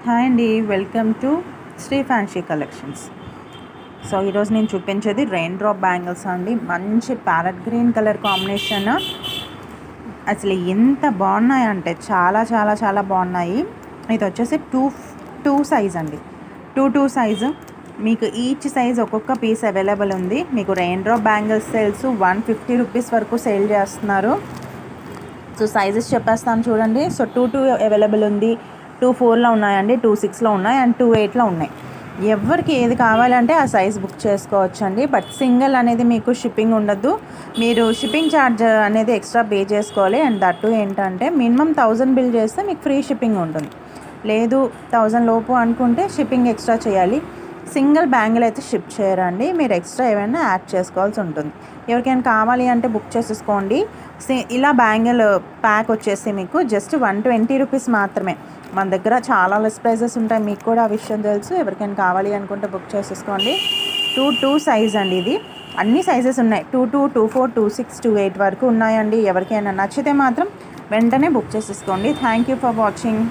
Hi అండి, welcome to Shri fancy collections. So ఈరోజు నేను చూపించేది రెయిన్ డ్రాప్ బ్యాంగిల్స్ అండి. మంచి ప్యారెట్ గ్రీన్ కలర్ కాంబినేషన్. అసలు ఎంత బాగున్నాయి అంటే చాలా చాలా చాలా బాగున్నాయి. ఇది వచ్చేసి టూ సైజ్ అండి. టూ సైజు మీకు ఈచ్ సైజ్ ఒక్కొక్క పీస్ అవైలబుల్ ఉంది. మీకు rain drop bangles sales 150 rupees వరకు సేల్ చేస్తున్నారు. సో సైజెస్ చెప్పేస్తాను చూడండి. సో 2 అవైలబుల్ ఉంది, 2 4లో ఉన్నాయండి, 2 6లో ఉన్నాయి అండ్ 2 8లో ఉన్నాయి. ఎవరికి ఏది కావాలంటే ఆ సైజ్ బుక్ చేసుకోవచ్చండి. బట్ సింగిల్ అనేది మీకు షిప్పింగ్ ఉండదు. మీరు షిప్పింగ్ ఛార్జ్ అనేది ఎక్స్ట్రా పే చేసుకోవాలి. అండ్ దట్టు ఏంటంటే మినిమం 1000 బిల్ చేస్తే మీకు ఫ్రీ షిప్పింగ్ ఉంటుంది. లేదు 1000 లోపు అనుకుంటే షిప్పింగ్ ఎక్స్ట్రా చేయాలి. సింగిల్ బ్యాంగిల్ అయితే షిప్ చేయరండి, మీరు ఎక్స్ట్రా ఏమైనా యాడ్ చేసుకోవాల్సి ఉంటుంది. ఎవరికైనా కావాలి అంటే బుక్ చేసేసుకోండి. ఇలా బ్యాంగిల్ ప్యాక్ వచ్చేసి మీకు జస్ట్ 120 రూపీస్ మాత్రమే. మన దగ్గర చాలా లెస్ ప్రైజెస్ ఉంటాయి, మీకు కూడా ఆ విషయం తెలుసు. ఎవరికైనా కావాలి అనుకుంటే బుక్ చేసేసుకోండి. 2 సైజ్ అండి. ఇది అన్ని సైజెస్ ఉన్నాయి. 2 2, 2 4, 2 6, 2 8 వరకు ఉన్నాయండి. ఎవరికైనా నచ్చితే మాత్రం వెంటనే బుక్ చేసేసుకోండి. Thank you for watching.